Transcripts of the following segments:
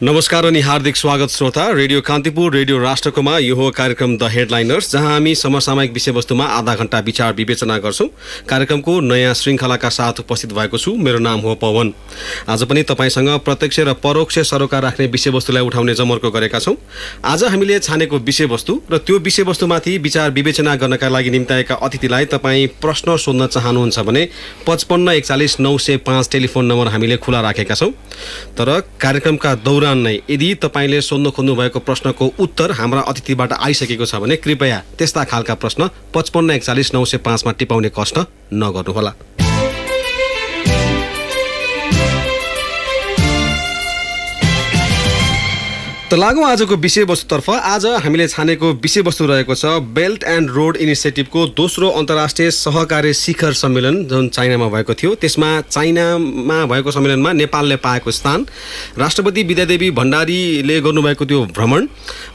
नमस्कार अनि हार्दिक स्वागत श्रोता। रेडियो कान्तिपुर, रेडियो राष्ट्रकोमा यो हो कार्यक्रम द हेडलाइनर्स, जहाँ हामी समसामयिक विषयवस्तुमा आधा घण्टा विचार विवेचना गर्छौं। कार्यक्रमको नयाँ श्रृङ्खलाका साथ उपस्थित भएको छु। मेरो नाम हो पवन। आज पनि तपाईसँग प्रत्यक्ष र परोक्ष सरोकार राख्ने विषयवस्तुलाई उठाउने जमर्को गरेका छौं। आज हामीले छानेको विषयवस्तु र त्यो विषयवस्तुमाथि विचार विवेचना गर्नका लागि निम्ताएका अतिथिलाई तपाईँ प्रश्न सोध्न चाहनुहुन्छ भने 55 41 905 टेलिफोन नम्बर हामीले खुला राखेका छौं। तर कार्यक्रमका दौरान नै यदि तपाईले सोध्न खोज्नु भएको प्रश्नको उत्तर हाम्रा अतिथिबाट आइसकेको छ भने कृपया त्यस्ता खालका प्रश्न 55 41 905 मा टिपाउने कष्ट नगर्नुहोला। त लागौँ आजको विषयवस्तुतर्फ। आज हामीले छानेको विषयवस्तु रहेको छ बेल्ट एन्ड रोड इनिसिएटिभको दोस्रो अन्तर्राष्ट्रिय सहकारी शिखर सम्मेलन जुन चाइनामा भएको थियो। त्यसमा चाइनामा भएको सम्मेलनमा नेपालले पाएको स्थान, राष्ट्रपति विद्यादेवी भण्डारीले गर्नुभएको त्यो भ्रमण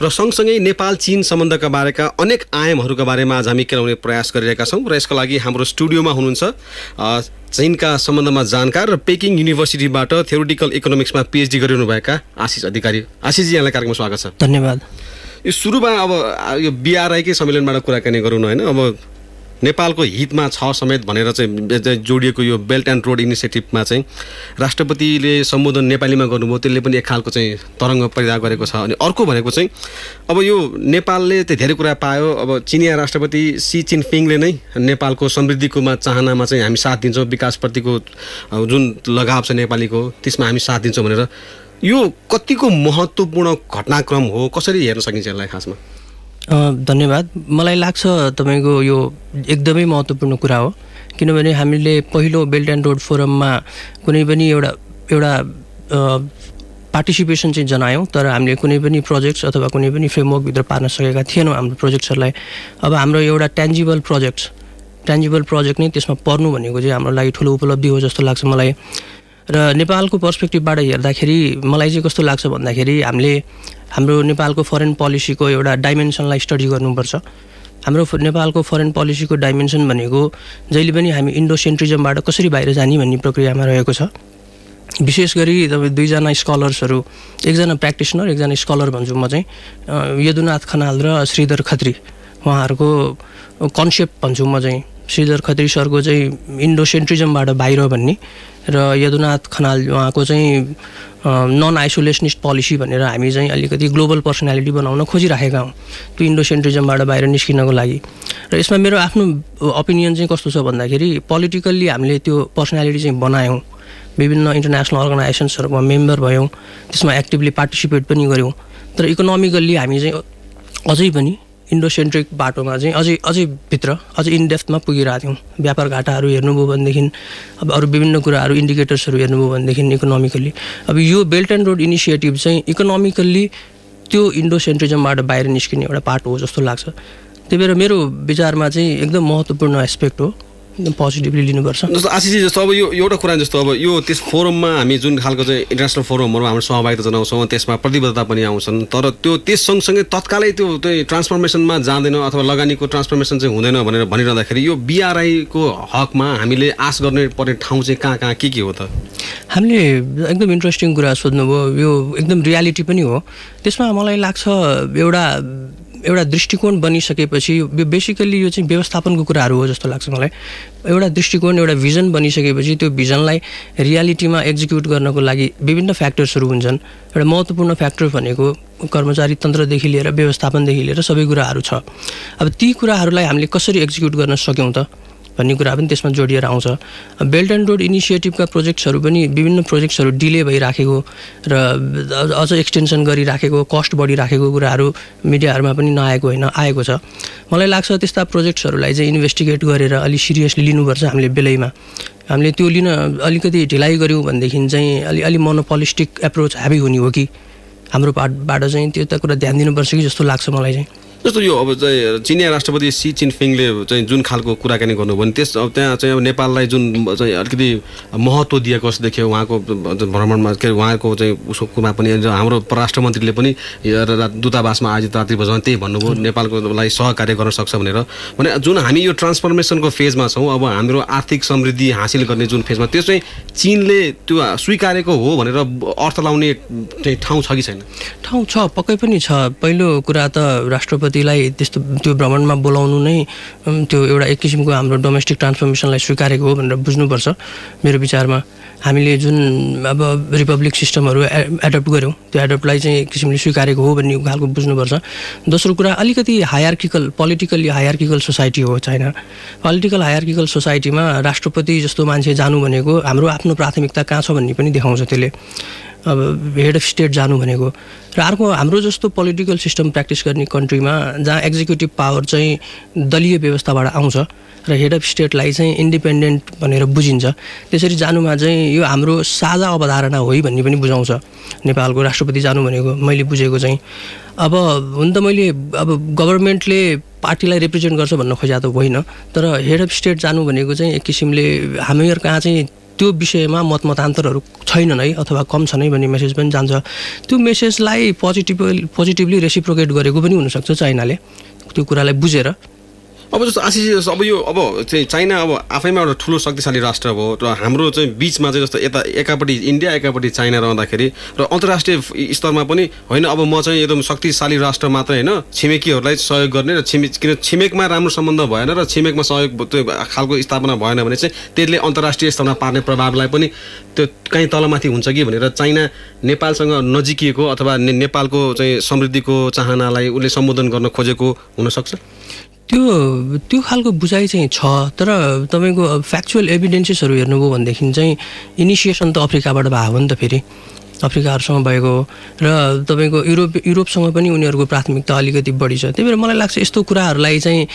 र सँगसँगै नेपाल चीन सम्बन्धका बारेका अनेक आयामहरूका बारेमा आज हामी केलाउने प्रयास गरिरहेका छौँ। र यसको लागि हाम्रो स्टुडियोमा हुनुहुन्छ चीनका सम्बन्धमा जानकार र पेकिङ युनिभर्सिटीबाट थ्योरिटिकल इकोनोमिक्समा पिएचडी गरिरहनुभएका आशिष अधिकारी। आशिषजी, यहाँलाई कार्यक्रममा स्वागत छ। धन्यवाद। यो सुरुमा अब यो बीआरआईकै सम्मेलनबाट कुराकानी गरौँ न, होइन? अब नेपालको हितमा छ समेत भनेर चाहिँ जोडिएको यो बेल्ट एन्ड रोड इनिसिएटिभमा चाहिँ राष्ट्रपतिले सम्बोधन नेपालीमा गर्नुभयो। त्यसले पनि एक खालको चाहिँ तरङ्ग पैदा गरेको छ। अनि अर्को भनेको चाहिँ अब यो नेपालले त्यो धेरै कुरा पायो। अब चिनिया राष्ट्रपति सी जिनपिङले नै नेपालको समृद्धिकोमा चाहनामा चाहिँ हामी साथ दिन्छौँ, विकासप्रतिको जुन लगाव छ नेपालीको त्यसमा हामी साथ दिन्छौँ भनेर, यो कतिको महत्त्वपूर्ण घटनाक्रम हो? कसरी हेर्न सकिन्छ यसलाई खासमा? धन्यवाद। मलाई लाग्छ तपाईँको यो एकदमै महत्त्वपूर्ण कुरा हो, किनभने हामीले पहिलो बेल्ट एन्ड रोड फोरममा कुनै पनि एउटा पार्टिसिपेसन चाहिँ जनायौँ, तर हामीले कुनै पनि प्रोजेक्ट्स अथवा कुनै पनि फ्रेमवर्कभित्र पार्न सकेका थिएनौँ हाम्रो प्रोजेक्ट्सहरूलाई। अब हाम्रो एउटा ट्यान्जिबल प्रोजेक्ट नै त्यसमा पर्नु भनेको चाहिँ हाम्रो लागि ठुलो उपलब्धि हो जस्तो लाग्छ मलाई। र नेपालको पर्सपेक्टिभबाट हेर्दाखेरि मलाई चाहिँ कस्तो लाग्छ भन्दाखेरि हाम्रो नेपालको फरेन पोलिसीको एउटा डाइमेन्सनलाई स्टडी गर्नुपर्छ। हाम्रो नेपालको फरेन पोलिसीको डाइमेन्सन भनेको जहिले पनि हामी इन्डोसेन्ट्रिजमबाट कसरी बाहिर जाने भन्ने प्रक्रियामा रहेको छ। विशेष गरी तपाईँ दुईजना स्कलर्सहरू, एकजना प्र्याक्टिसनर एकजना स्कलर भन्छु म चाहिँ, यदुनाथ खनाल र श्रीधर खत्री, उहाँहरूको कन्सेप्ट भन्छु म चाहिँ। श्रीधर खत्री सरको चाहिँ इन्डोसेन्ट्रिजमबाट बाहिर भन्ने र यदुनाथ खनाल उहाँको चाहिँ नन आइसोलेसनिस्ट पोलिसी भनेर हामी चाहिँ अलिकति ग्लोबल पर्सनालिटी बनाउन खोजिराखेका हौँ त्यो इन्डोसेन्ट्रिजमबाट बाहिर निस्किनको लागि। र यसमा मेरो आफ्नो ओपिनियन चाहिँ कस्तो छ भन्दाखेरि पोलिटिकल्ली हामीले त्यो पर्सनालिटी चाहिँ बनायौँ, विभिन्न इन्टरनेसनल अर्गनाइजेसन्सहरूमा मेम्बर भयौँ, त्यसमा एक्टिभली पार्टिसिपेट पनि गऱ्यौँ। तर इकोनोमिकल्ली हामी चाहिँ अझै पनि इन्डोसेन्ट्रिक बाटोमा चाहिँ अझै भित्र अझै इनडेप्थमा पुगिरहेको थियौँ। व्यापार घाटाहरू हेर्नुभयो भनेदेखि, अब अरू विभिन्न कुराहरू इन्डिकेटर्सहरू हेर्नुभयो भनेदेखि इकोनोमिकल्ली, अब यो बेल्ट एन्ड रोड इनिसिएटिभ चाहिँ इकोनोमिकल्ली त्यो इन्डोसेन्ट्रिजमबाट बाहिर निस्किने एउटा पाटो हो जस्तो लाग्छ। त्यही भएर मेरो विचारमा चाहिँ एकदम महत्त्वपूर्ण एस्पेक्ट हो, एकदम पोजिटिभली लिनुपर्छ। जस्तो आशिषजी, जस्तो अब यो एउटा कुरा जस्तो अब यो त्यस फोरममा हामी जुन खालको चाहिँ इन्टरनेसनल फोरमहरूमा हाम्रो सहभागिता जनाउँछौँ, त्यसमा प्रतिबद्धता पनि आउँछन्, तर त्यो त्यस सँगसँगै तत्कालै त्यो ट्रान्सफर्मेसनमा जाँदैन अथवा लगानीको ट्रान्सफर्मेसन चाहिँ हुँदैन भनेर भनिरहँदाखेरि यो बीआरआईको हकमा हामीले आश गर्ने पर्ने ठाउँ चाहिँ कहाँ के हो त? हामीले एकदम इन्ट्रेस्टिङ कुरा सोध्नुभयो। यो एकदम रियालिटी पनि हो। त्यसमा मलाई लाग्छ एउटा दृष्टिकोण बनिसकेपछि, बेसिकल्ली यो चाहिँ व्यवस्थापनको कुराहरू हो जस्तो लाग्छ मलाई। एउटा दृष्टिकोण, एउटा भिजन बनिसकेपछि त्यो भिजनलाई रियालिटीमा एक्जिक्युट गर्नको लागि विभिन्न फ्याक्टर्सहरू हुन्छन्। एउटा महत्त्वपूर्ण फ्याक्टर भनेको कर्मचारी तन्त्रदेखि लिएर व्यवस्थापनदेखि लिएर सबै कुराहरू छ। अब ती कुराहरूलाई हामीले कसरी एक्जिक्युट गर्न सक्यौँ त भन्ने कुरा पनि त्यसमा जोडिएर आउँछ। बेल्ट एन्ड रोड इनिसिएटिभका प्रोजेक्ट्सहरू पनि विभिन्न प्रोजेक्ट्सहरू डिले भइराखेको र अझ एक्सटेन्सन गरिराखेको, कस्ट बढिराखेको कुराहरू मिडियाहरूमा पनि नआएको होइन, आएको छ। मलाई लाग्छ त्यस्ता प्रोजेक्ट्सहरूलाई चाहिँ इन्भेस्टिगेट गरेर अलिक सिरियसली लिनुपर्छ हामीले बेलैमा। हामीले त्यो लिन अलिकति ढिलाइ गऱ्यौँ भनेदेखि चाहिँ अलि मोनोपोलिस्टिक एप्रोच हाबी हुने हो कि हाम्रो पार्टबाट चाहिँ त्यो त कुरा ध्यान दिनुपर्छ कि जस्तो लाग्छ मलाई चाहिँ। जस्तो यो अब चाहिँ चिनिया राष्ट्रपति सी जिनपिङले चाहिँ जुन खालको कुराकानी गर्नुभयो भने त्यहाँ चाहिँ अब नेपाललाई जुन चाहिँ अलिकति महत्त्व दिएको जस्तो देखियो उहाँको भ्रमणमा, के अरे उहाँको चाहिँ उसको कुरामा पनि हाम्रो परराष्ट्र मन्त्रीले पनि दूतावासमा आयोजित रात्रि भोजमा त्यही भन्नुभयो नेपालको लागि सहकार्य गर्न सक्छ भने जुन हामी यो ट्रान्सफर्मेसनको फेजमा छौँ, अब हाम्रो आर्थिक समृद्धि हासिल गर्ने जुन फेजमा त्यो चाहिँ चीनले त्यो स्वीकारेको हो भनेर अर्थ लाउने चाहिँ ठाउँ छ कि छैन? ठाउँ छ, पक्कै पनि छ। पहिलो कुरा त राष्ट्रपतिलाई त्यस्तो त्यो भ्रमणमा बोलाउनु नै त्यो एउटा एक किसिमको हाम्रो डोमेस्टिक ट्रान्सफर्मेसनलाई स्वीकारेको हो भनेर बुझ्नुपर्छ मेरो विचारमा। हामीले जुन अब रिपब्लिक सिस्टमहरू एडप्ट गऱ्यौँ त्यो एडप्टलाई चाहिँ एक किसिमले स्वीकारेको हो भन्ने खालको बुझ्नुपर्छ। दोस्रो कुरा अलिकति पोलिटिकल्ली हायरार्किकल सोसाइटी हो चाइना। पोलिटिकल हायरार्किकल सोसाइटीमा राष्ट्रपति जस्तो मान्छे जानु भनेको हाम्रो आफ्नो प्राथमिकता कहाँ छ भन्ने पनि देखाउँछ त्यसले। अब हेड अफ स्टेट जानु भनेको र अर्को हाम्रो जस्तो पोलिटिकल सिस्टम प्र्याक्टिस गर्ने कन्ट्रीमा जहाँ एक्जिक्युटिभ पावर चाहिँ दलीय व्यवस्थाबाट आउँछ र हेड अफ स्टेटलाई चाहिँ इन्डिपेन्डेन्ट भनेर बुझिन्छ, त्यसरी जानुमा चाहिँ यो हाम्रो साझा अवधारणा हो भन्ने पनि बुझाउँछ नेपालको राष्ट्रपति जानु भनेको मैले बुझेको चाहिँ। अब हुन त मैले अब गभर्मेन्टले पार्टीलाई रिप्रेजेन्ट गर्छ भन्न खोजेको त होइन, तर हेड अफ स्टेट जानु भनेको चाहिँ एक किसिमले हामीहरू कहाँ चाहिँ त्यो विषयमा मतान्तरहरू छैनन् है अथवा कम छन् है भन्ने मेसेज पनि जान्छ। त्यो मेसेजलाई पोजिटिभली रेसिप्रोकेट गरेको पनि हुनसक्छ चाइनाले त्यो कुरालाई बुझेर। अब जस्तो आशिष, अब यो अब चाहिँ चाइना अब आफैमा एउटा ठुलो शक्तिशाली राष्ट्र हो र हाम्रो चाहिँ बिचमा चाहिँ जस्तो यता एकापट्टि इन्डिया एकापट्टि चाइना रहँदाखेरि र अन्तर्राष्ट्रिय स्तरमा पनि होइन अब म चाहिँ एकदम शक्तिशाली राष्ट्र मात्रै होइन, छिमेकीहरूलाई सहयोग गर्ने र किन छिमेकमा राम्रो सम्बन्ध भएन र छिमेकमा सहयोग त्यो खालको स्थापना भएन भने चाहिँ त्यसले अन्तर्राष्ट्रिय स्तरमा पार्ने प्रभावलाई पनि त्यो कहीँ तलमाथि हुन्छ कि भनेर चाइना नेपालसँग नजिकिएको अथवा नेपालको चाहिँ समृद्धिको चाहनालाई उसले सम्बोधन गर्न खोजेको हुनसक्छ। त्यो खालको बुझाइ चाहिँ छ, तर तपाईँको फ्याक्चुअल एभिडेन्सेसहरू हेर्नुभयो भनेदेखि चाहिँ इनिसिएसन त अफ्रिकाबाट भएको हो नि त, फेरि अफ्रिकाहरूसँग भएको र तपाईँको युरोपसँग पनि उनीहरूको प्राथमिकता अलिकति बढी छ। त्यही भएर मलाई लाग्छ यस्तो कुराहरूलाई चाहिँ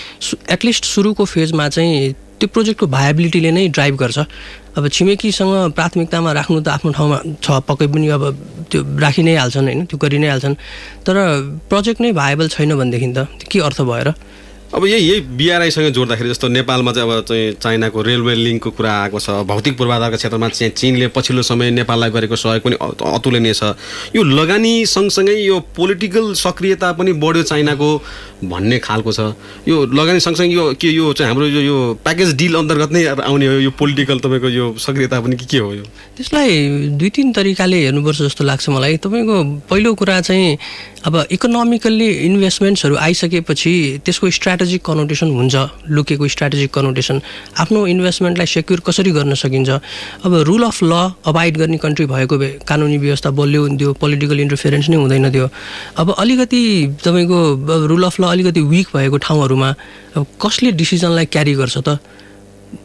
एटलिस्ट सुरुको फेजमा चाहिँ त्यो प्रोजेक्टको भायबिलिटीले नै ड्राइभ गर्छ। अब छिमेकीसँग प्राथमिकतामा राख्नु त आफ्नो ठाउँमा छ, पक्कै पनि अब त्यो राखि नै हाल्छन् होइन, त्यो गरि नै हाल्छन्, तर प्रोजेक्ट नै भायबल छैन भनेदेखि त के अर्थ भयो र? अब यही बिआरआईसँग जोड्दाखेरि जस्तो नेपालमा चाहिँ अब चाहिँ चाइनाको रेलवे लिङ्कको कुरा आएको छ, भौतिक पूर्वाधारका क्षेत्रमा चाहिँ चीनले पछिल्लो समय नेपाललाई गरेको सहयोग पनि अतुलनीय छ। यो लगानी सँगसँगै यो पोलिटिकल सक्रियता पनि बढ्यो चाइनाको भन्ने खालको छ। यो लगानी सँगसँगै यो चाहिँ हाम्रो यो प्याकेज डिल अन्तर्गत नै आउने हो यो पोलिटिकल तपाईँको यो सक्रियता पनि के हो? यो त्यसलाई दुई तिन तरिकाले हेर्नुपर्छ जस्तो लाग्छ मलाई। तपाईँको पहिलो कुरा चाहिँ अब इकोनोमिकल्ली इन्भेस्टमेन्ट्सहरू आइसकेपछि त्यसको स्ट्राटेजिक कनोटेसन हुन्छ, लुकेको स्ट्राटेजिक कनोटेसन, आफ्नो इन्भेस्टमेन्टलाई सेक्युर कसरी गर्न सकिन्छ। अब रुल अफ ल अबाइड गर्ने कन्ट्री भएको भए कानुनी व्यवस्था बलियो हुन्थ्यो, पोलिटिकल इन्टरफेरेन्स नै हुँदैन थियो। अब अलिकति तपाईँको रुल अफ ल अलिकति विक भएको ठाउँहरूमा अब कसले डिसिजनलाई क्यारी गर्छ त?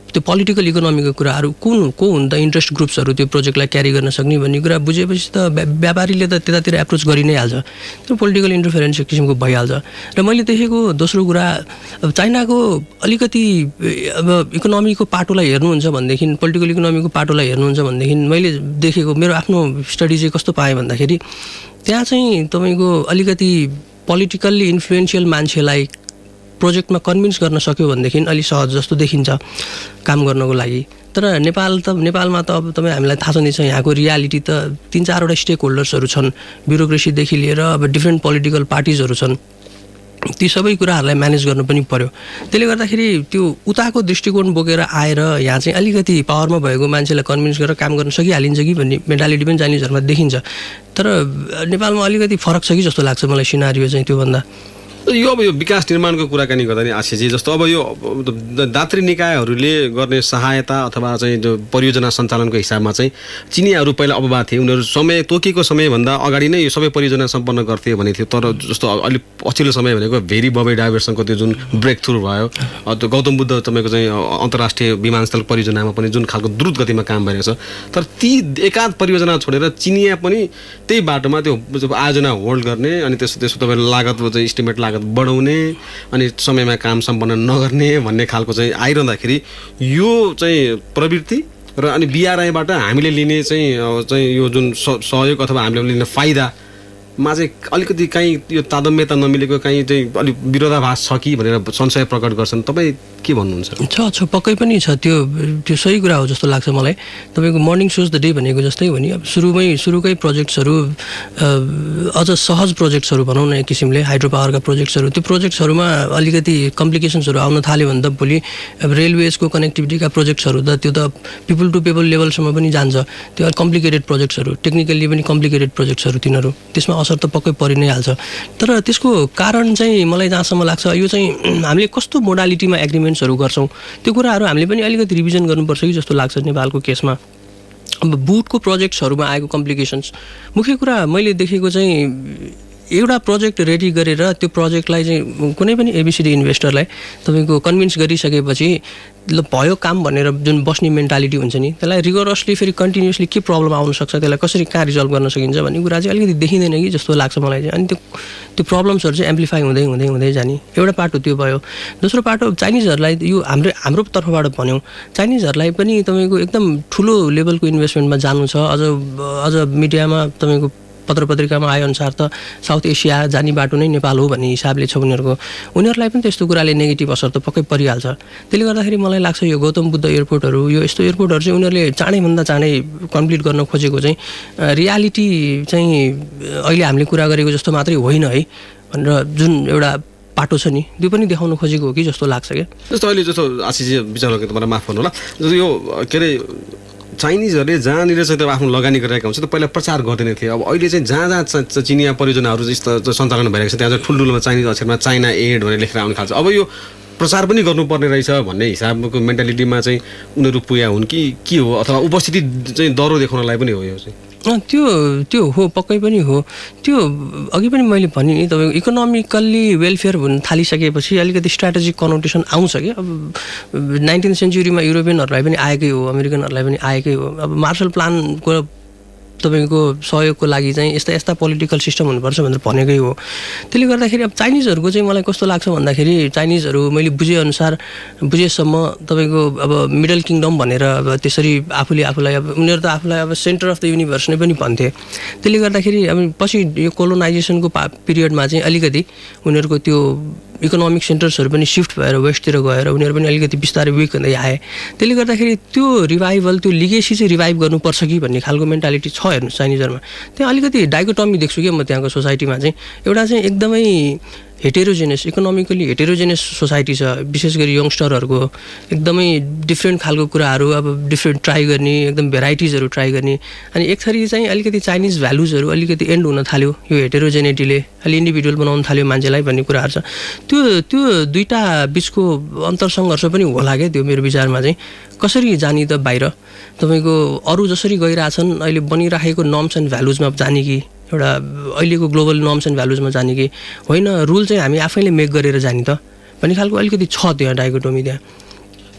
त्यो पोलिटिकल इकोनोमीको कुराहरू को हुन् त इन्ट्रेस्ट ग्रुप्सहरू त्यो प्रोजेक्टलाई क्यारी गर्न सक्ने भन्ने कुरा बुझेपछि त व्यापारीले त त्यतातिर एप्रोच गरि नै हाल्छ, त्यो पोलिटिकल इन्टरफेरेन्स एक किसिमको भइहाल्छ। र मैले देखेको दोस्रो कुरा अब चाइनाको अलिकति अब इकोनोमीको पाटोलाई हेर्नुहुन्छ भनेदेखि, पोलिटिकल इकोनोमीको पाटोलाई हेर्नुहुन्छ भनेदेखि मैले देखेको मेरो आफ्नो स्टडी चाहिँ कस्तो पाएँ भन्दाखेरि त्यहाँ चाहिँ तपाईँको अलिकति पोलिटिकल्ली इन्फ्लुएन्सियल मान्छेलाई प्रोजेक्टमा कन्भिन्स गर्न सक्यो भनेदेखि अलि सहज जस्तो देखिन्छ काम गर्नको लागि। तर नेपालमा त अब तपाईँ हामीलाई थाहा छ नि छ, यहाँको रियालिटी त 3-4वटा स्टेक होल्डर्सहरू छन्, ब्युरोक्रेसीदेखि लिएर अब डिफ्रेन्ट पोलिटिकल पार्टिजहरू छन्, ती सबै कुराहरूलाई म्यानेज गर्नु पनि पर्यो। त्यसले गर्दाखेरि त्यो उताको दृष्टिकोण बोकेर आएर यहाँ चाहिँ अलिकति पावरमा भएको मान्छेलाई कन्भिन्स गरेर काम गर्न सकिहालिन्छ कि भन्ने मेन्टालिटी पनि चाइनिजहरूमा देखिन्छ। तर नेपालमा अलिकति फरक छ कि जस्तो लाग्छ मलाई सिनारियो चाहिँ त्योभन्दा। यो अब यो विकास निर्माणको कुराकानी गर्दा नि आशिषजी, जस्तो अब यो दात्री निकायहरूले गर्ने सहायता अथवा चाहिँ जो परियोजना सञ्चालनको हिसाबमा चाहिँ चिनियाहरू पहिला अपवाद थिए, उनीहरू समय तोकेको समयभन्दा अगाडि नै यो सबै परियोजना सम्पन्न गर्थे भने थियो। तर जस्तो अलिक पछिल्लो समय भनेको भेरी बबे डाइभर्सनको त्यो जुन ब्रेक थ्रु भयो, त्यो गौतम बुद्ध तपाईँको चाहिँ अन्तर्राष्ट्रिय विमानस्थल परियोजनामा पनि जुन खालको द्रुत गतिमा काम भइरहेको छ, तर ती एकाध परियोजना छोडेर चिनिया पनि त्यही बाटोमा त्यो आयोजना होल्ड गर्ने अनि त्यसो तपाईँको लागत चाहिँ इस्टिमेट लागत बढाउने अनि समयमा काम सम्पन्न नगर्ने भन्ने खालको चाहिँ आइरहँदाखेरि यो चाहिँ प्रवृत्ति र अनि बिआरआईबाट हामीले लिने चाहिँ यो जुन सहयोग अथवा हामीले लिने फाइदा चाहिँ अलिकति काहीँ यो तादम्यता नमिलेको काहीँ चाहिँ अलिक विरोधाभास छ कि भनेर संशय प्रकट गर्छन्। तपाईँ के भन्नुहुन्छ? छ पक्कै पनि छ, त्यो सही कुरा हो जस्तो लाग्छ मलाई। तपाईँको मर्निङ सोज द डे भनेको जस्तै हो नि, अब सुरुकै प्रोजेक्ट्सहरू अझ सहज प्रोजेक्ट्सहरू भनौँ न एक किसिमले, हाइड्रो पावरका प्रोजेक्ट्सहरू, त्यो प्रोजेक्ट्सहरूमा अलिकति कम्प्लिकेसन्सहरू आउन थाल्यो भने त भोलि अब रेलवेजको कनेक्टिभिटीका प्रोजेक्ट्सहरू त त्यो त पिपल टु पिपल लेभलसम्म पनि जान्छ। त्यो कम्प्लिकेटेड प्रोजेक्ट्सहरू, टेक्निकल्ली पनि कम्प्लिकेटेड प्रोजेक्ट्सहरू तिनीहरू, त्यसमा असर त पक्कै परि नै हाल्छ। तर त्यसको कारण चाहिँ मलाई जहाँसम्म लाग्छ यो चाहिँ हामीले कस्तो मोडालिटीमा एग्रिमेन्ट्सहरू गर्छौँ त्यो कुराहरू हामीले पनि अलिकति रिभिजन गर्नुपर्छ कि जस्तो लाग्छ नेपालको केसमा। अब बुटको प्रोजेक्ट्सहरूमा आएको कम्प्लिकेसन्स, मुख्य कुरा मैले देखेको चाहिँ एउटा प्रोजेक्ट रेडी गरेर त्यो प्रोजेक्टलाई चाहिँ कुनै पनि एबिसिडी इन्भेस्टरलाई तपाईँको कन्भिन्स गरिसकेपछि ल भयो काम भनेर जुन बस्ने मेन्टालिटी हुन्छ नि, त्यसलाई रिगोरसली फेरि कन्टिन्युसली के प्रब्लम आउन सक्छ, त्यसलाई कसरी कहाँ रिजल्भ गर्न सकिन्छ भन्ने कुरा चाहिँ अलिकति देखिँदैन कि जस्तो लाग्छ मलाई चाहिँ। अनि त्यो प्रब्लम्सहरू चाहिँ एम्प्लिफाई हुँदै हुँदै हुँदै जाने एउटा पाटो त्यो भयो। दोस्रो पाटो चाइनिजहरूलाई यो हाम्रो तर्फबाट भन्यौँ, चाइनिजहरूलाई पनि तपाईँको एकदम ठुलो लेभलको इन्भेस्टमेन्टमा जानु छ। अझ मिडियामा तपाईँको पत्र पत्रिकामा आएअनुसार त साउथ एसिया जाने बाटो नै नेपाल हो भन्ने हिसाबले छ उनीहरूलाई पनि त्यस्तो कुराले नेगेटिभ असर त पक्कै परिहाल्छ। त्यसले गर्दाखेरि मलाई लाग्छ यो गौतम बुद्ध एयरपोर्टहरू, यो यस्तो एयरपोर्टहरू चाहिँ उनीहरूले चाँडैभन्दा चाँडै कम्प्लिट गर्न खोजेको चाहिँ रियालिटी चाहिँ अहिले हामीले कुरा गरेको जस्तो मात्रै होइन है भनेर जुन एउटा पाटो छ नि त्यो पनि देखाउन खोजेको हो कि जस्तो लाग्छ क्या। जस्तो अहिले जस्तो आशिष विचार गरेको तपाईँलाई माफ गर्नु होला, जस्तो यो के अरे चाइनिजहरूले जहाँनिर चाहिँ त्यो आफ्नो लगानी गरिरहेका हुन्छ त पहिला प्रचार गर्दैन थिए। अब अहिले चाहिँ जहाँ जहाँ चिनिया परियोजनाहरू जस्तो सञ्चालन भइरहेको छ त्यहाँ चाहिँ ठुल्ठुलोमा चाइनिज अक्षरमा चाइना एड भनेर लेखेर आउन थाल्छ। अब यो प्रचार पनि गर्नुपर्ने रहेछ भन्ने हिसाबको मेन्टालिटीमा चाहिँ उनीहरू पुगेका हुन् कि के हो, अथवा उपस्थिति चाहिँ डरो देखाउनलाई पनि हो यो चाहिँ? त्यो हो, पक्कै पनि हो। त्यो अघि पनि मैले भने नि तपाईँको इकोनोमिकल्ली वेलफेयर हुन थालिसकेपछि अलिकति स्ट्राटेजिक कनोटेसन आउँछ कि। अब 19th सेन्चुरीमा युरोपियनहरूलाई पनि आएकै हो, अमेरिकनहरूलाई पनि आएकै हो। अब मार्शल प्लानको तपाईँको सहयोगको लागि चाहिँ यस्ता पोलिटिकल सिस्टम हुनुपर्छ भनेर भनेकै हो। त्यसले गर्दाखेरि अब चाइनिजहरूको चाहिँ मलाई कस्तो लाग्छ भन्दाखेरि चाइनिजहरू मैले बुझेसम्म तपाईँको अब मिडल किङडम भनेर अब त्यसरी आफूलाई अब उनीहरू त आफूलाई अब सेन्टर अफ द युनिभर्स नै पनि भन्थे। त्यसले गर्दाखेरि अब पछि यो कोलोनाइजेसनको पिरियडमा चाहिँ अलिकति उनीहरूको त्यो इकोनोमिक सेन्टर्सहरू पनि शिफ्ट भएर वेस्टतिर गएर उनीहरू पनि अलिकति बिस्तारै विक हुँदै आए। त्यसले गर्दाखेरि त्यो रिभाइभल, त्यो लिगेसी चाहिँ रिभाइभ गर्नुपर्छ कि भन्ने खालको मेन्टालिटी छ हेर्नु चाइनिजहरूमा। त्यहाँ अलिकति डाइकोटमी देख्छु क्या म त्यहाँको सोसाइटीमा चाहिँ। एउटा चाहिँ एकदमै हेटेरोजेनस, इकोनोमिकली हेटेरोजेनस सोसाइटी छ, विशेष गरी यङ्स्टरहरूको एकदमै डिफ्रेन्ट खालको कुराहरू अब डिफ्रेन्ट ट्राई गर्ने, एकदम भेराइटिजहरू ट्राई गर्ने। अनि एक थरी चाहिँ अलिकति चाइनिज भ्यालुजहरू अलिकति एन्ड हुन थाल्यो यो हेटेरोजेनिटीले, अलि इन्डिभिजुअल बनाउन थाल्यो मान्छेलाई भन्ने कुराहरू छ। त्यो दुईवटा बिचको अन्तरसङ्घर्ष पनि होला क्या त्यो मेरो विचारमा चाहिँ। कसरी जाने त बाहिर तपाईँको अरू जसरी गइरहेछन् अहिले बनिराखेको नर्म्स एन्ड भ्यालुजमा जाने कि एउटा अहिलेको ग्लोबल नर्म्स एन्ड भ्यालुजमा जाने कि होइन, रुल चाहिँ हामी आफैले मेक गरेर जाने त भन्ने खालको अलिकति छ त्यहाँ डाइकोटोमी त्यहाँ।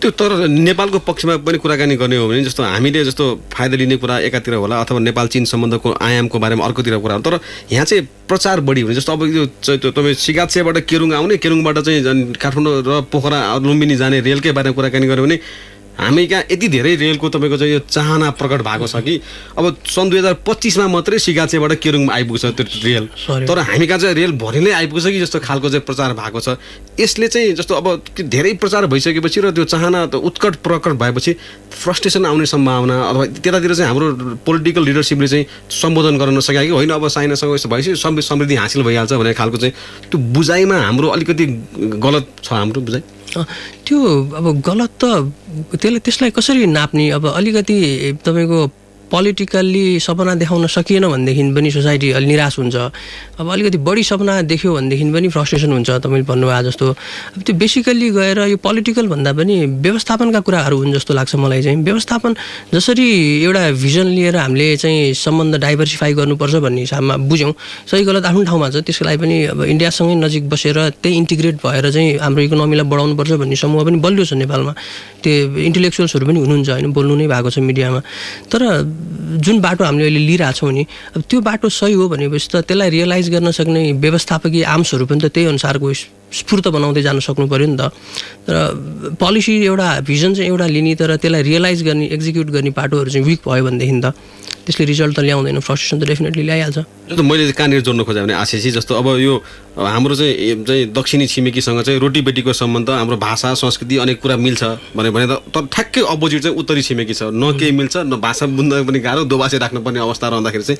त्यो तर नेपालको पक्षमा पनि कुराकानी गर्ने हो भने जस्तो हामीले जस्तो फाइदा लिने कुरा एकातिर होला, अथवा नेपाल चीन सम्बन्धको आयामको बारेमा अर्कोतिर कुरा हो। तर यहाँ चाहिँ प्रचार बढी हुने जस्तो अब यो तपाईँ सिगाछेबाट केरुङ आउने, केरुङबाट चाहिँ काठमाडौँ र पोखरा लुम्बिनी जाने रेलकै बारेमा कुराकानी गऱ्यो भने हामी कहाँ यति धेरै रेलको तपाईँको चाहिँ यो चाहना प्रकट भएको छ कि अब सन् 2025मा मात्रै सिगाचेबाट केरुङमा आइपुग्छ त्यो रेल। तर हामी कहाँ चाहिँ रेल भरि नै आइपुग्छ कि जस्तो खालको चाहिँ प्रचार भएको छ। यसले चाहिँ जस्तो अब धेरै प्रचार भइसकेपछि र त्यो चाहना उत्कट प्रकट भएपछि फ्रस्ट्रेसन आउने सम्भावना, अथवा त्यतातिर चाहिँ हाम्रो पोलिटिकल लिडरसिपले चाहिँ सम्बोधन गर्न नसकेका कि होइन अब चाइनासँग यस्तो भएपछि समृद्धि हासिल भइहाल्छ भन्ने खालको चाहिँ त्यो बुझाइमा हाम्रो अलिकति गलत छ हाम्रो बुझाइ। त्यो अब गलत त त्यसलाई कसरी नाप्ने? अब अलिकति तपाईँको पोलिटिकल्ली सपना देखाउन सकिएन भनेदेखि पनि सोसाइटी अलि निराश हुन्छ। अब अलिकति बढी सपना देख्यो भनेदेखि पनि फ्रस्ट्रेसन हुन्छ तपाईँले भन्नुभयो जस्तो। अब त्यो बेसिकल्ली गएर यो पोलिटिकल भन्दा पनि व्यवस्थापनका कुराहरू हुन् जस्तो लाग्छ मलाई चाहिँ। व्यवस्थापन जसरी एउटा भिजन लिएर हामीले चाहिँ सम्बन्ध डाइभर्सिफाई गर्नुपर्छ भन्ने हिसाबमा बुझ्यौँ, सही गलत आफ्नो ठाउँमा छ। त्यसको लागि पनि अब इन्डियासँगै नजिक बसेर त्यही इन्टिग्रेट भएर चाहिँ हाम्रो इकोनोमीलाई बढाउनुपर्छ भन्ने समूह पनि बलियो छ नेपालमा। त्यो इन्टेलेक्चुअल्सहरू पनि हुनुहुन्छ होइन, बोल्नु नै भएको छ मिडियामा। तर जुन बाटो हामीले अहिले लिइरहेछौँ नि, अब त्यो बाटो सही हो भनेपछि त त्यसलाई रियलाइज गर्न सक्ने व्यवस्थापकीय आर्म्सहरू पनि त त्यही अनुसारको स्फूर्त बनाउँदै जान सक्नु पऱ्यो नि त। तर पोलिसी एउटा भिजन चाहिँ एउटा लिने तर त्यसलाई रियलाइज गर्ने एक्जिक्युट गर्ने पाटोहरू चाहिँ विक भयो भनेदेखि त त्यसले रिजल्ट त ल्याउँदैन, फ्रस्ट्रेसन त डेफिनेटली ल्याइहाल्छ। जस्तो मैले कहाँनिर जोड्न खोजेँ भने आशिषजी जस्तो अब यो हाम्रो चाहिँ दक्षिणी छिमेकीसँग चाहिँ रोटीबेटीको सम्बन्ध, हाम्रो भाषा संस्कृति अनेक कुरा मिल्छ भने त तर ठ्याक्कै अपोजिट चाहिँ उत्तरी छिमेकी छ, न केही मिल्छ न भाषा बुझ्न पनि गाह्रो, दोभाषे राख्नुपर्ने अवस्था रहँदाखेरि चाहिँ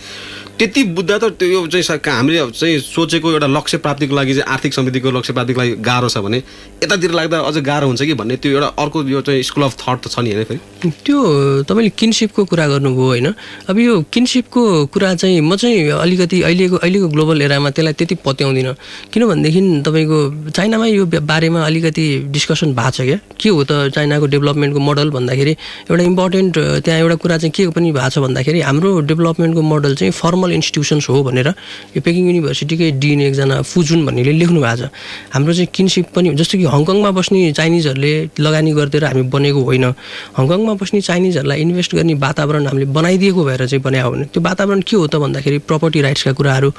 त्यति बुझ्दा त त्यो चाहिँ हामीले चाहिँ सोचेको एउटा लक्ष्य प्राप्तिको लागि चाहिँ आर्थिक समृद्धिको लक्ष्य प्राप्तिको लागि गाह्रो छ भने यतातिर लाग्दा अझ गाह्रो हुन्छ कि भन्ने त्यो एउटा अर्को यो चाहिँ स्कुल अफ थट त छ नि होइन फेरि। त्यो तपाईँले किनसिपको कुरा गर्नुभयो होइन। अब यो किनसिपको कुरा चाहिँ म चाहिँ अलिकति अहिलेको ग्लोबल एरामा त्यसलाई त्यति पत्याउँदिनँ, किनभनेदेखि तपाईँको चाइनामा यो बारेमा अलिकति डिस्कसन भएको छ क्या, के हो त चाइनाको डेभलपमेन्टको मोडल भन्दाखेरि एउटा इम्पोर्टेन्ट त्यहाँ एउटा कुरा चाहिँ के पनि भएको छ भन्दाखेरि हाम्रो डेभलपमेन्टको मोडल चाहिँ फर्मल इन्स्टिट्युसन्स हो भनेर यो पेकिङ युनिभर्सिटीकै डिन एकजना फुजुन भन्नेले लेख्नु भएको छ। हाम्रो चाहिँ किनसिप पनि जस्तो कि हङकङमा बस्ने चाइनिजहरूले लगानी गरिदिएर हामी बनेको होइन, हङकङमा बस्ने चाइनिजहरूलाई इन्भेस्ट गर्ने वातावरण हामीले बनाइदिएको भएर चाहिँ बनायो भने त्यो वातावरण के हो त भन्दाखेरि प्रपर्टी राइट्सका कुराहरू,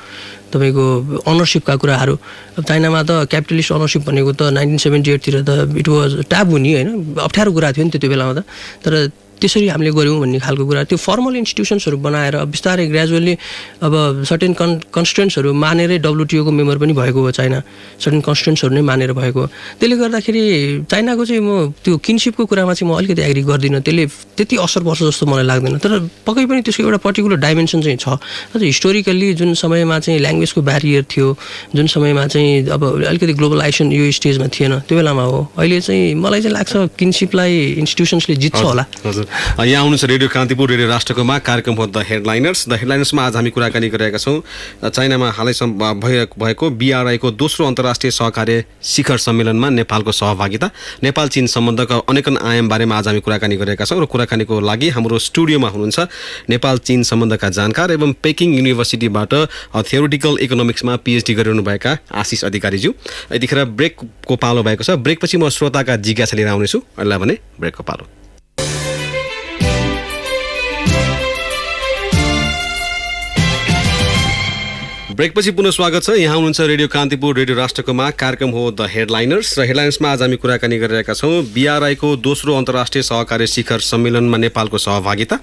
तपाईँको अनरसिपका कुराहरू। अब चाइनामा त क्यापिटलिस्ट अनरसिप भनेको त 1978 तिर त इट वाज ट्याबु नि होइन, अप्ठ्यारो कुरा थियो नि त्यो बेलामा त। तर त्यसरी हामीले गऱ्यौँ भन्ने खालको कुरा, त्यो फर्मल इन्स्टिट्युसन्सहरू बनाएर बिस्तारै ग्रेजुअली अब सर्टेन कन्स्टेन्ट्सहरू मानेरै डब्लुटिओको मेम्बर पनि भएको हो चाइना, सर्टेन कन्स्टेन्ट्सहरू नै मानेर भएको। त्यसले गर्दाखेरि चाइनाको चाहिँ म त्यो किनसिपको कुरामा चाहिँ म अलिकति एग्री गर्दिनँ, त्यसले त्यति असर पर्छ जस्तो मलाई लाग्दैन। तर पक्कै पनि त्यसको एउटा पर्टिकुलर डाइमेन्सन चाहिँ छ। अझ हिस्टोरिकल्ली जुन समयमा चाहिँ ल्याङ्ग्वेजको ब्यारियर थियो, जुन समयमा चाहिँ अब अलिकति ग्लोबलाइजेसन यो स्टेजमा थिएन त्यो बेलामा हो। अहिले चाहिँ मलाई चाहिँ लाग्छ किनसिपलाई इन्स्टिट्युसन्सले जित्छ होला। यहाँ आउनुहुन्छ रेडियो कान्तिपुर रेडियो राष्ट्रकोमा कार्यक्रम हो द हेडलाइनर्स। द हेडलाइनर्समा आज हामी कुराकानी गरिरहेका छौँ चाइनामा हालैसम्म भएको BRI को दोस्रो अन्तर्राष्ट्रिय सहकार्य शिखर सम्मेलनमा नेपालको सहभागिता, नेपाल चीन सम्बन्धका अनेकन आयाम बारेमा आज हामी कुराकानी गरिरहेका छौँ। र कुराकानीको लागि हाम्रो स्टुडियोमा हुनुहुन्छ नेपाल चीन सम्बन्धका जानकार एवं पेकिङ युनिभर्सिटीबाट थियोरिटिकल इकोनोमिक्समा PhD गरिरहनुभएका आशिष अधिकारीज्यू। यतिखेर ब्रेकको पालो भएको छ, ब्रेकपछि म श्रोताका जिज्ञासा लिएर आउनेछु। अहिले भने ब्रेकको पालो। ब्रेकपछि पुनः स्वागत छ। यहाँ हुनुहुन्छ रेडियो कान्तिपुर रेडियो राष्ट्रकोमा कार्यक्रम हो द हेडलाइनर्स। र हेडलाइन्समा आज हामी कुराकानी गरिरहेका छौँ BRI को दोस्रो अन्तर्राष्ट्रिय सहकार्य शिखर सम्मेलनमा नेपालको सहभागिता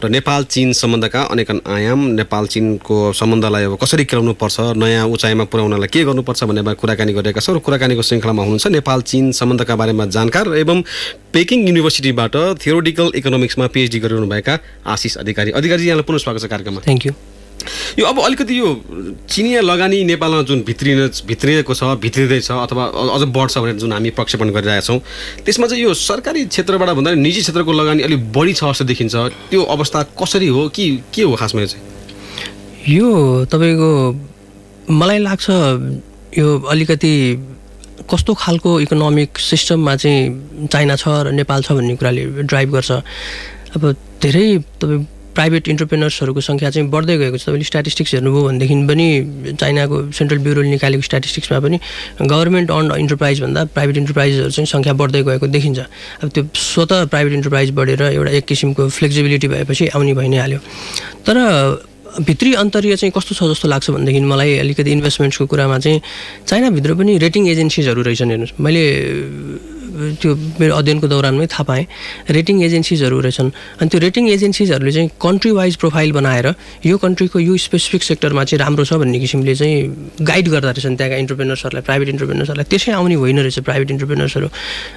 र नेपाल चीन सम्बन्धका अनेकन आयाम, नेपाल चीनको सम्बन्धलाई अब कसरी केलाउनु पर्छ, नयाँ उचाइमा पुर्याउनलाई के गर्नुपर्छ भन्ने बारे कुराकानी गरिरहेका छौँ। र कुराकानीको श्रृङ्खलामा हुनुहुन्छ नेपाल चीन सम्बन्धका बारेमा जानकार एवं पेकिङ युनिभर्सिटीबाट थियोरिटिकल इकोनोमिक्समा PhD गरिरहनुभएका आशिष अधिकारी। अधिकारीजी यहाँलाई पुनः स्वागत छ कार्यक्रममा। Thank you. यो अब अलिकति यो चिनिया लगानी नेपालमा जुन भित्रिएको छ, भित्रिँदैछ अथवा अझ बढ्छ भनेर जुन हामी प्रक्षेपण गरिरहेका छौँ, त्यसमा चाहिँ यो सरकारी क्षेत्रबाट भन्दा निजी क्षेत्रको लगानी अलिक बढी छ जस्तो देखिन्छ। त्यो अवस्था कसरी हो कि के हो खासमा चाहिँ? यो तपाईँको मलाई लाग्छ यो अलिकति कस्तो खालको इकोनोमिक सिस्टममा चाहिँ चाइना छ र नेपाल छ भन्ने कुराले ड्राइभ गर्छ। अब धेरै तपाईँ प्राइभेट इन्टरप्रेनर्सहरूको सङ्ख्या चाहिँ बढ्दै गएको छ। तपाईँले स्ट्याटिस्टिक्स हेर्नुभयो भनेदेखि पनि चाइनाको सेन्ट्रल ब्युरोले निकालेको स्ट्याटिस्टिक्समा पनि गभर्मेन्ट अन्ड इन्टरप्राइज भन्दा प्राइभेट इन्टरप्राइजहरू चाहिँ सङ्ख्या बढ्दै गएको देखिन्छ। अब त्यो स्वतः प्राइभेट इन्टरप्राइज बढेर एउटा एक किसिमको फ्लेक्सिबिलिटी भएपछि आउने भइ नै हाल्यो। तर भित्री अन्तर्य चाहिँ कस्तो छ जस्तो लाग्छ भनेदेखि मलाई अलिकति इन्भेस्टमेन्ट्सको कुरामा चाहिँ चाइनाभित्र पनि रेटिङ एजेन्सिजहरू रहेछन्। हेर्नुहोस्, मैले त्यो मेरो अध्ययनको दौरानमै थाहा पाएँ रेटिङ एजेन्सिजहरू रहेछन्। अनि त्यो रेटिङ एजेन्सिजहरूले चाहिँ कन्ट्री वाइज प्रोफाइल बनाएर यो कन्ट्रीको यो स्पेसिफिक सेक्टरमा चाहिँ राम्रो छ भन्ने किसिमले चाहिँ गाइड गर्दा रहेछन् त्यहाँका इन्टरप्रेनर्सहरूलाई, प्राइभेट इन्टरप्रेनर्सहरूलाई। त्यसै आउने होइन रहेछ प्राइभेट इन्टरप्रेनर्सहरू।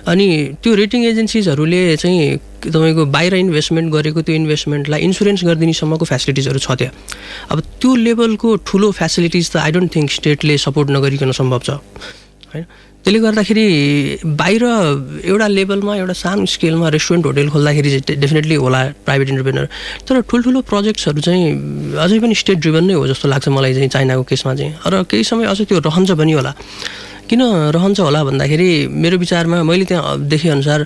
अनि त्यो रेटिङ एजेन्सिजहरूले चाहिँ तपाईँको बाहिर इन्भेस्टमेन्ट गरेको त्यो इन्भेस्टमेन्टलाई इन्सुरेन्स गरिदिनेसम्मको फ्यासिलिटिजहरू छ त्यहाँ। अब त्यो लेभलको ठुलो फ्यासिलिटिज त आई डोन्ट थिङ्क स्टेटले सपोर्ट नगरिकन सम्भव छ होइन। त्यसले गर्दाखेरि बाहिर एउटा लेभलमा एउटा सानो स्केलमा रेस्टुरेन्ट होटेल खोल्दाखेरि चाहिँ डेफिनेटली होला प्राइभेट इन्टरप्रेनर। तर ठुल्ठुलो प्रोजेक्ट्सहरू चाहिँ अझै पनि स्टेट ड्रिभन नै हो जस्तो लाग्छ मलाई चाहिँ चाइनाको केसमा चाहिँ। र केही समय अझै त्यो रहन्छ पनि होला। किन रहन्छ होला भन्दाखेरि मेरो विचारमा मैले त्यहाँ देखेअनुसार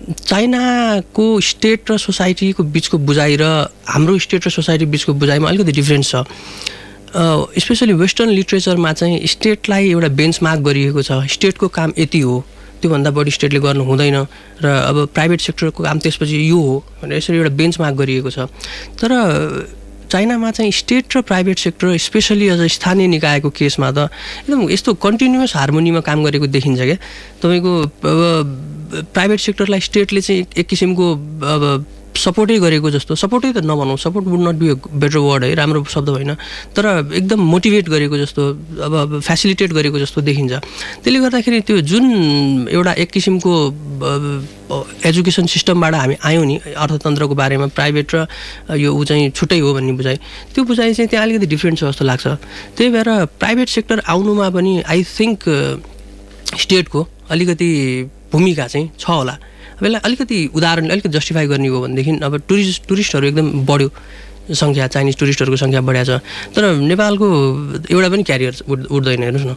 चाइनाको स्टेट र सोसाइटीको बिचको बुझाइ र हाम्रो स्टेट र सोसाइटी बिचको बुझाइमा अलिकति डिफ्रेन्स छ। स्पेसली वेस्टर्न लिट्रेचरमा चाहिँ स्टेटलाई एउटा बेन्चमार्क गरिएको छ, स्टेटको काम यति हो, त्योभन्दा बढी स्टेटले गर्नु हुँदैन र अब प्राइभेट सेक्टरको काम त्यसपछि यो हो भनेर यसरी एउटा बेन्चमार्क गरिएको छ। तर चाइनामा चाहिँ स्टेट र प्राइभेट सेक्टर स्पेसली अझ स्थानीय निकायको केसमा त एकदम यस्तो कन्टिन्युअस हार्मोनीमा काम गरेको देखिन्छ क्या तपाईँको अब प्राइभेट सेक्टरलाई स्टेटले चाहिँ एक किसिमको अब सपोर्टै गरेको जस्तो सपोर्टै त नभनौँ support would not be a better word है राम्रो शब्द होइन तर एकदम मोटिभेट गरेको जस्तो अब फेसिलिटेट गरेको जस्तो देखिन्छ त्यसले गर्दाखेरि त्यो जुन एउटा एक किसिमको एजुकेसन सिस्टमबाट हामी आयौँ नि अर्थतन्त्रको बारेमा प्राइभेट र यो ऊ चाहिँ छुट्टै हो भन्ने बुझाइ त्यो बुझाइ चाहिँ त्यहाँ अलिकति डिफ्रेन्ट छ जस्तो लाग्छ त्यही भएर प्राइभेट सेक्टर आउनुमा पनि आई थिङ्क स्टेटको अलिकति भूमिका चाहिँ छ होला अब यसलाई अलिकति उदाहरणले अलिकति जस्टिफाई गर्ने हो भनेदेखि अब टुरिस्टहरू एकदम बढ्यो सङ्ख्या चाइनिज टुरिस्टहरूको सङ्ख्या बढ्या छ तर नेपालको एउटा पनि क्यारियर उड्दैन हेर्नुहोस् न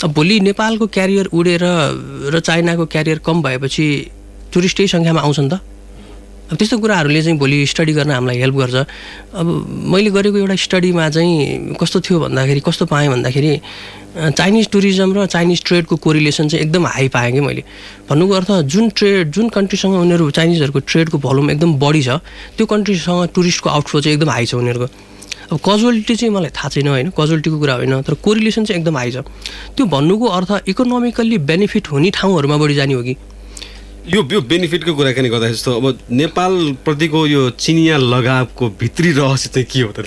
अब भोलि नेपालको क्यारियर उडेर र चाइनाको क्यारियर कम भएपछि टुरिस्टै सङ्ख्यामा आउँछन् त अब त्यस्तो कुराहरूले चाहिँ भोलि स्टडी गर्न हामीलाई हेल्प गर्छ अब मैले गरेको एउटा स्टडीमा चाहिँ कस्तो थियो भन्दाखेरि कस्तो पाएँ भन्दाखेरि चाइनिज टुरिज्म र चाइनिज ट्रेडको कोरिलेसन चाहिँ एकदम हाई पाएँ कि मैले भन्नुको अर्थ जुन कन्ट्रीसँग उनीहरू चाइनिजहरूको ट्रेडको भोल्युम एकदम बढी छ त्यो कन्ट्रीसँग टुरिस्टको आउटफ्लो चाहिँ एकदम हाई छ उनीहरूको अब कजुअलिटी चाहिँ मलाई थाहा छैन होइन कजुअलिटीको कुरा होइन तर कोरिलेसन चाहिँ एकदम हाई छ त्यो भन्नुको अर्थ इकोनोमिकल्ली बेनिफिट हुने ठाउँहरूमा बढी जाने हो कि यो बेनिफिटको कुराकानी गर्दा जस्तो अब नेपालप्रतिको यो चिनिया लगावको भित्री रहस्य चाहिँ के हो त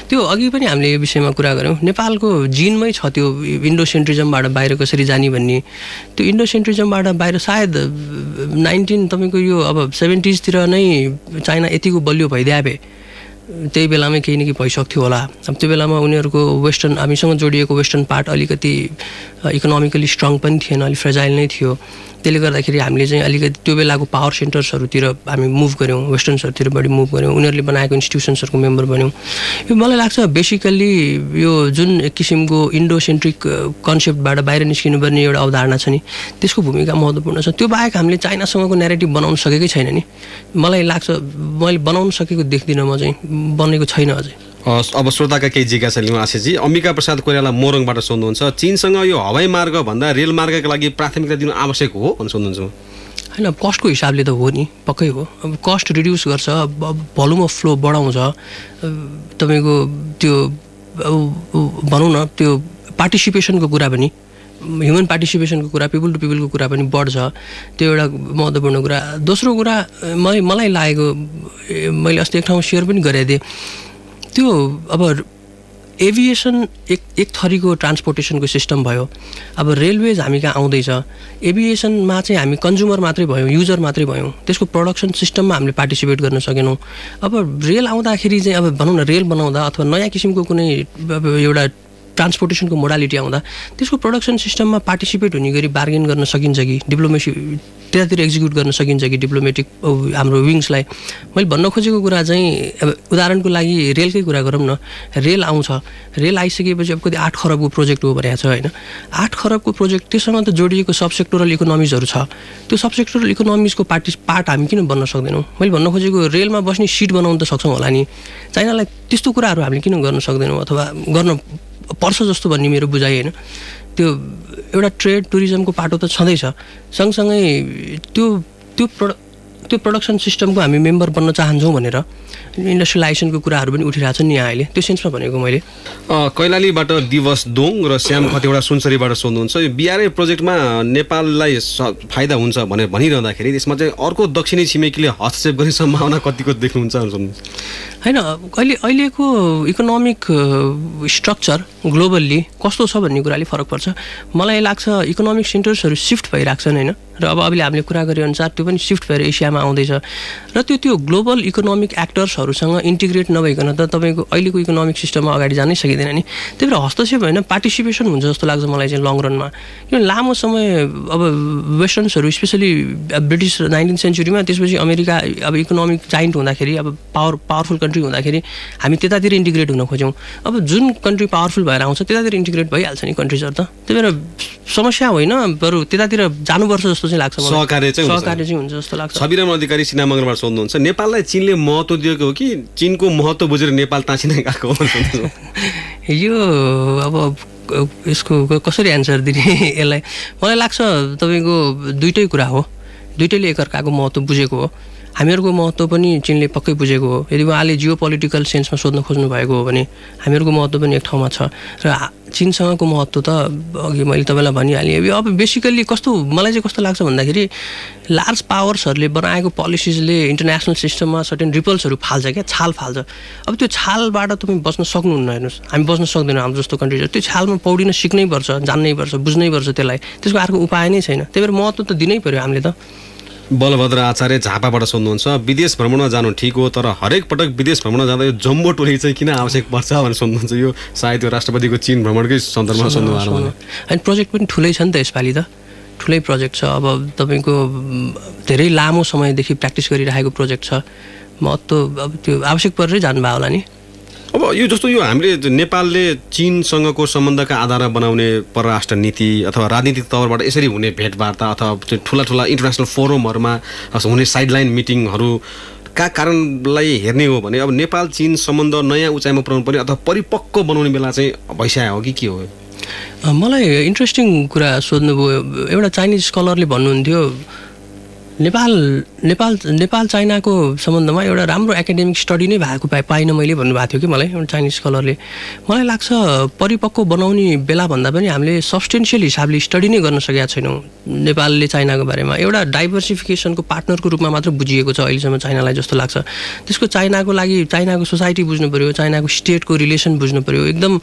त्यो अघि पनि हामीले यो विषयमा कुरा गऱ्यौँ नेपालको जिनमै छ त्यो इन्डोसेन्ट्रिजमबाट बाहिर कसरी जाने भन्ने त्यो इन्डोसेन्ट्रिजमबाट बाहिर सायद तपाईँको यो अब 70sतिर नै चाइना यतिको बलियो भइदिए भए त्यही बेलामै केही न केही भइसक्थ्यो होला अब त्यो बेलामा उनीहरूको वेस्टर्न हामीसँग जोडिएको वेस्टर्न पार्ट अलिकति इकोनोमिकली स्ट्रङ पनि थिएन अलिक फ्रेजाइल नै थियो त्यसले गर्दाखेरि हामीले चाहिँ अलिकति त्यो बेलाको पावर सेन्टर्सहरूतिर हामी मुभ गऱ्यौँ वेस्टर्न्सहरूतिर बढी मुभ गऱ्यौँ उनीहरूले बनाएको इन्स्टिट्युसन्सहरूको मेम्बर बन्यौँ यो मलाई लाग्छ बेसिकल्ली यो जुन एक किसिमको इन्डोसेन्ट्रिक कन्सेप्टबाट बाहिर निस्किनुपर्ने एउटा अवधारणा छ नि त्यसको भूमिका महत्त्वपूर्ण छ त्यो बाहेक हामीले चाइनासँगको न्यारेटिभ बनाउन सकेकै छैन नि मलाई लाग्छ मैले बनाउन सकेको देख्दिनँ म चाहिँ बनेको छैन अझै अब श्रोताका केही जिज्ञासा लिउँ आशिषजी अम्बिका प्रसाद कोइराला मोरङबाट सोध्नुहुन्छ चीनसँग यो हवाई मार्ग भन्दा रेल मार्गका लागि प्राथमिकता दिनु आवश्यक हो भनेर सोध्नुहुन्छ होइन कस्टको हिसाबले त हो नि पक्कै हो अब कस्ट रिड्युस गर्छ भोल्युम अफ फ्लो बढाउँछ तपाईँको त्यो भनौँ न त्यो पार्टिसिपेसनको कुरा पनि ह्युमन पार्टिसिपेसनको कुरा पिपल टु पिपलको कुरा पनि बढ्छ त्यो एउटा महत्त्वपूर्ण कुरा दोस्रो कुरा मलाई लागेको मैले अस्ति एक ठाउँमा सेयर पनि गरेको थिएँ त्यो अब एभिएसन एक थरीको ट्रान्सपोर्टेसनको सिस्टम भयो अब रेलवेज हामी कहाँ आउँदैछ एभिएसनमा चाहिँ हामी कन्ज्युमर मात्रै भयौँ युजर मात्रै भयौँ त्यसको प्रोडक्सन सिस्टममा हामीले पार्टिसिपेट गर्न सकेनौँ अब रेल आउँदाखेरि चाहिँ अब भनौँ न रेल बनाउँदा अथवा नयाँ किसिमको कुनै अब एउटा ट्रान्सपोर्टेसनको मोडालिटी आउँदा त्यसको प्रोडक्सन सिस्टममा पार्टिसिपेट हुने गरी बार्गेन गर्न सकिन्छ कि डिप्लोमेसी त्यतातिर एक्जिक्युट गर्न सकिन्छ कि डिप्लोमेटिक हाम्रो विङ्सलाई मैले भन्न खोजेको कुरा चाहिँ अब उदाहरणको लागि रेलकै कुरा गरौँ न रेल आउँछ रेल आइसकेपछि अब कति 8 खरबको प्रोजेक्ट हो भनेको छ होइन 8 खरबको प्रोजेक्ट त्योसँग त जोडिएको सबसेक्टोरल इकोनोमिजहरू छ त्यो सबसेक्टोरल इकोनोमिजको पार्ट हामी किन बन्न सक्दैनौँ मैले भन्न खोजेको रेलमा बस्ने सिट बनाउनु त सक्छौँ होला नि चाइनालाई त्यस्तो कुराहरू हामीले किन गर्न सक्दैनौँ अथवा गर्न पर्छ जस्तो भन्ने मेरो बुझाइ होइन त्यो एउटा ट्रेड टुरिज्मको पाटो त छँदैछ सँगसँगै त्यो प्रोडक्सन सिस्टमको हामी मेम्बर बन्न चाहन्छौँ भनेर इन्डस्ट्रियलाइजेसनको कुराहरू पनि उठिरहेको छ नि यहाँ अहिले त्यो सेन्समा भनेको मैले कैलालीबाट दिवस दोङ र श्याम खतिवडा सुनसरीबाट सोध्नुहुन्छ यो बिआरए प्रोजेक्टमा नेपाललाई फाइदा हुन्छ भनेर भनिरहँदाखेरि त्यसमा चाहिँ अर्को दक्षिणी छिमेकीले हस्तक्षेप गर्ने सम्भावना कतिको देख्नुहुन्छ होइन अहिलेको इकोनोमिक स्ट्रक्चर ग्लोबल्ली कस्तो छ भन्ने कुराले फरक पर्छ मलाई लाग्छ इकोनोमिक सेन्टर्सहरू सिफ्ट भइरहेको छन् होइन र अब हामीले कुरा गरे अनुसार त्यो पनि सिफ्ट भएर एसियामा आउँदैछ र त्यो ग्लोबल इकोनोमिक एक्टर्सहरूसँग इन्टिग्रेट नभइकन त तपाईँको अहिलेको इकोनोमिक सिस्टममा अगाडि जानै सकिँदैन नि त्यही भएर हस्तक्षेप होइन पार्टिसिपेसन हुन्छ जस्तो लाग्छ मलाई चाहिँ लङ रनमा किन लामो समय अब वेस्टर्न्सहरू स्पेसली ब्रिटिस 19th सेन्चुरीमा त्यसपछि अमेरिका अब इकोनोमिक जाइन्ट हुँदाखेरि अब पावरफुल कन्ट्री हुँदाखेरि हामी त्यतातिर इन्टिग्रेट हुन खोज्यौँ अब जुन कन्ट्री पावरफुल भएर आउँछ त्यतातिर इन्टिग्रेट भइहाल्छ नि कन्ट्रिजहरू त त्यही भएर समस्या होइन बरु त्यतातिर जानुपर्छ जस्तो चाहिँ लाग्छ सहकार्य चाहिँ हुन्छ जस्तो लाग्छ छविराम अधिकारी सिनामङ्गलबाट सोध्नुहुन्छ नेपाललाई चीनले महत्त्व दिएको हो कि चीनको महत्त्व बुझेर नेपाल ताछिन गएको हो यो अब यसको कसरी एन्सर दिने यसलाई मलाई लाग्छ तपाईँको दुइटै कुरा हो दुइटैले एकअर्काको महत्त्व बुझेको हो, हामीहरूको महत्त्व पनि चीनले पक्कै बुझेको हो। यदि उहाँले जियो पोलिटिकल सेन्समा सोध्न खोज्नु भएको हो भने हामीहरूको महत्त्व पनि एक ठाउँमा छ र चीनसँगको महत्त्व त अघि मैले तपाईँलाई भनिहालेँ। अब बेसिकल्ली कस्तो मलाई चाहिँ कस्तो लाग्छ भन्दाखेरि लार्ज पावर्सहरूले बनाएको पोलिसिजले इन्टरनेसनल सिस्टममा सर्टेन रिपल्सहरू फाल्छ क्या, छाल फाल्छ। अब त्यो छालबाट तपाईँ बस्न सक्नुहुन्न। हेर्नुहोस्, हामी बस्न सक्दैनौँ हाम्रो जस्तो कन्ट्रीहरू। त्यो छालमा पौडिन सिक्नै पर्छ, जान्नै पर्छ, बुझ्नै पर्छ त्यसलाई। त्यसको अर्को उपाय नै छैन। त्यही भएर महत्त्व त दिनै पऱ्यो हामीले त। बलभद्र आचार्य झापाबाट सोध्नुहुन्छ, विदेश भ्रमणमा जानु ठिक हो, तर हरेक पटक विदेश भ्रमणमा जाँदा यो जम्बो टोली चाहिँ किन आवश्यक पर्छ भनेर सोध्नुहुन्छ। यो सायद यो राष्ट्रपतिको चीन भ्रमणकै सन्दर्भमा सोध्नुभएको हो। अनि प्रोजेक्ट पनि ठुलै छ नि त यसपालि त, ठुलै प्रोजेक्ट छ। अब तपाईँको धेरै लामो समयदेखि प्र्याक्टिस गरिरहेको प्रोजेक्ट छ। महत्त्व अब त्यो आवश्यक परेरै जानुभयो होला नि। अब यो जस्तो यो हामीले नेपालले चीनसँगको सम्बन्धका आधारमा बनाउने परराष्ट्र नीति अथवा राजनीतिक तौरबाट यसरी हुने भेटवार्ता अथवा ठुला ठुला इन्टरनेसनल फोरमहरूमा हुने साइडलाइन मिटिङहरूका कारणलाई हेर्ने हो भने अब नेपाल चीन सम्बन्ध नयाँ उचाइमा पुर्याउनु पर्ने अथवा परिपक्व बनाउने बेला चाहिँ भइसक्यो हो कि के हो? मलाई इन्ट्रेस्टिङ कुरा सोध्नुभयो। एउटा चाइनिज स्कलरले भन्नुहुन्थ्यो नेपाल चाइनाको सम्बन्धमा एउटा राम्रो एकाडेमिक स्टडी नै भएको पाइनँ मैले भन्नुभएको थियो कि मलाई एउटा चाइनिज स्कलरले। मलाई लाग्छ परिपक्व बनाउने बेला भन्दा पनि हामीले सब्सटेन्सियल हिसाबले स्टडी नै गर्न सकेका छैनौँ नेपालले चाइनाको बारेमा। एउटा डाइभर्सिफिकेसनको पार्टनरको रूपमा मात्र बुझिएको छ अहिलेसम्म चाइनालाई जस्तो लाग्छ। त्यसको चाइनाको लागि चाइनाको सोसाइटी बुझ्नु पऱ्यो, चाइनाको स्टेटको रिलेसन बुझ्नु पऱ्यो, एकदम